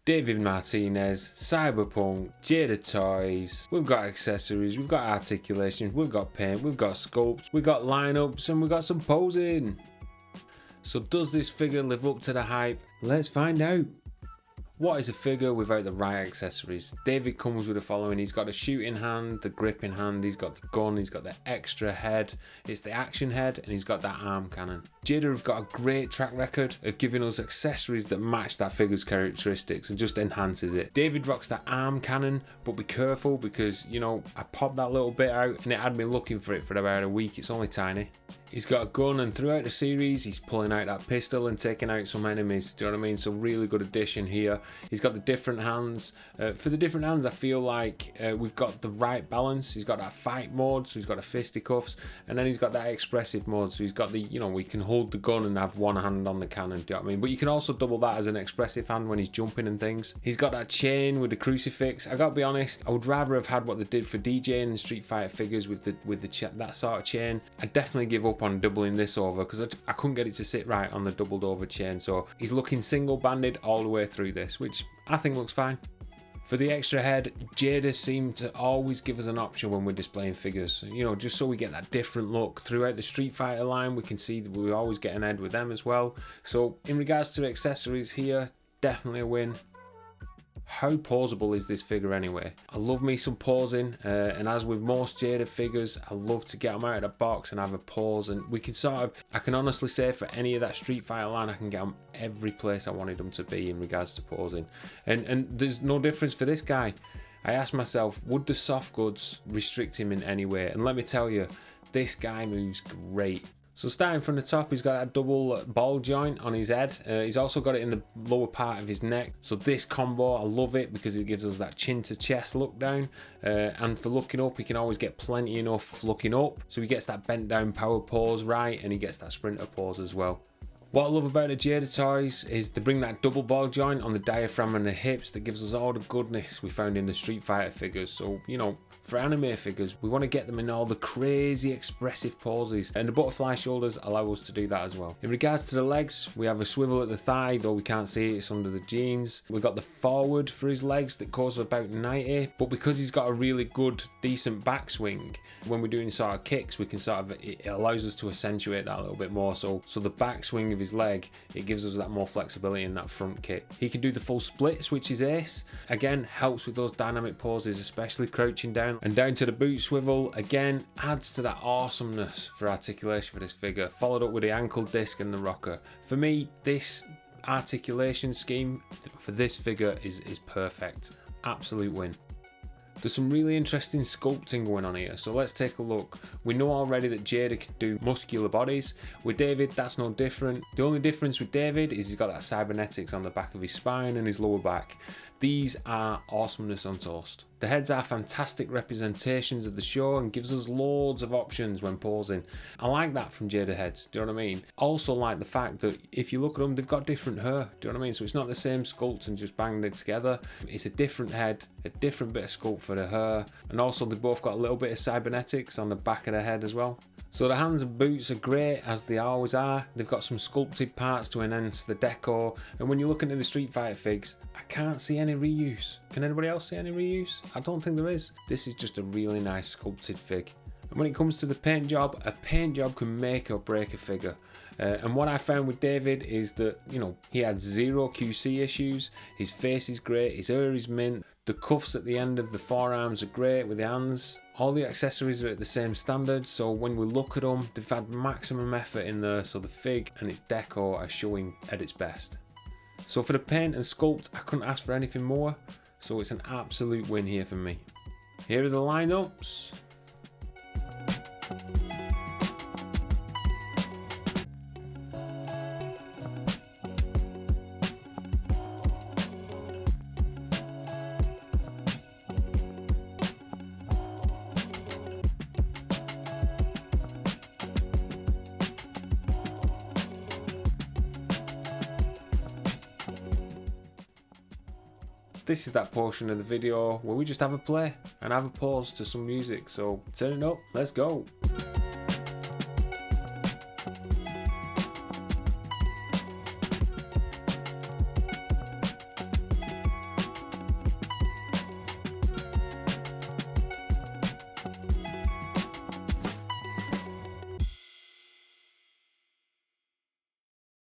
David Martinez, Cyberpunk, Jada Toys, we've got accessories, we've got articulation, we've got paint, we've got sculpt, we've got lineups, and we've got some posing. So does this figure live up to the hype? Let's find out. What is a figure without the right accessories? David comes with the following. He's got a shooting hand, the grip in hand, he's got the gun, he's got the extra head, it's the action head, and he's got that arm cannon. Jada have got a great track record of giving us accessories that match that figure's characteristics and just enhances it. David rocks that arm cannon, but be careful because, you know, I popped that little bit out and it had me looking for it for about a week. It's only tiny. He's got a gun, and throughout the series he's pulling out that pistol and taking out some enemies, do you know what I mean? So really good addition here. He's got the different hands. For the different hands I feel like we've got the right balance. He's got that fight mode, so he's got the fisticuffs, and then he's got that expressive mode, so he's got the, you know, we can hold the gun and have one hand on the cannon, do you know what I mean? But you can also double that as an expressive hand when he's jumping and things. He's got that chain with the crucifix. I gotta be honest, I would rather have had what they did for DJ and the Street Fighter figures with that sort of chain. I definitely give up on doubling this over because I couldn't get it to sit right on the doubled over chain. So he's looking single banded all the way through this, which I think looks fine. For the extra head, Jada seemed to always give us an option when we're displaying figures, you know, just so we get that different look. Throughout the Street Fighter line, we can see that we always get an head with them as well. So in regards to accessories here, definitely a win. How poseable is this figure anyway? I love me some posing, and as with most Jada figures, I love to get them out of the box and have a pose, and we can sort of, I can honestly say for any of that Street Fighter line, I can get them every place I wanted them to be in regards to posing. And there's no difference for this guy. I asked myself, would the soft goods restrict him in any way? And let me tell you, this guy moves great. So starting from the top, he's got that double ball joint on his head. He's also got it in the lower part of his neck. So this combo, I love it because it gives us that chin to chest look down. And for looking up, he can always get plenty enough looking up. So he gets that bent down power pose right, and he gets that sprinter pose as well. What I love about the Jada toys is they bring that double ball joint on the diaphragm and the hips that gives us all the goodness we found in the Street Fighter figures. So, you know, for anime figures, we want to get them in all the crazy expressive poses, and the butterfly shoulders allow us to do that as well. In regards to the legs, we have a swivel at the thigh, though we can't see it, it's under the jeans. We've got the forward for his legs that goes about 90, but because he's got a really good, decent backswing, when we're doing sort of kicks, we can sort of, it allows us to accentuate that a little bit more. So the backswing of his leg, it gives us that more flexibility in that front kick. He can do the full splits, which is ace. Again, helps with those dynamic poses, especially crouching down. And down to the boot swivel, again, adds to that awesomeness for articulation for this figure, followed up with the ankle disc and the rocker. For me, this articulation scheme for this figure is perfect. Absolute win. There's some really interesting sculpting going on here, so let's take a look. We know already that Jada can do muscular bodies. With David, that's no different. The only difference with David is he's got that cybernetics on the back of his spine and his lower back. These are awesomeness on toast. The heads are fantastic representations of the show and gives us loads of options when posing. I like that from Jada heads, do you know what I mean? Also like the fact that if you look at them, they've got different hair, do you know what I mean? So it's not the same sculpt and just banged it together. It's a different head, a different bit of sculpt for the hair, and also they've both got a little bit of cybernetics on the back of the head as well. So the hands and boots are great, as they always are. They've got some sculpted parts to enhance the decor, and when you're looking at the Street Fighter figs, I can't see any reuse. Can anybody else see any reuse? I don't think there is. This is just a really nice sculpted fig. And when it comes to the paint job, a paint job can make or break a figure. And what I found with David is that, you know, he had zero QC issues. His face is great, his hair is mint. The cuffs at the end of the forearms are great with the hands. All the accessories are at the same standard, so when we look at them, they've had maximum effort in there, so the fig and its decor are showing at its best. So for the paint and sculpt, I couldn't ask for anything more, so it's an absolute win here for me. Here are the lineups. This is that portion of the video where we just have a play and have a pause to some music, so turn it up, let's go.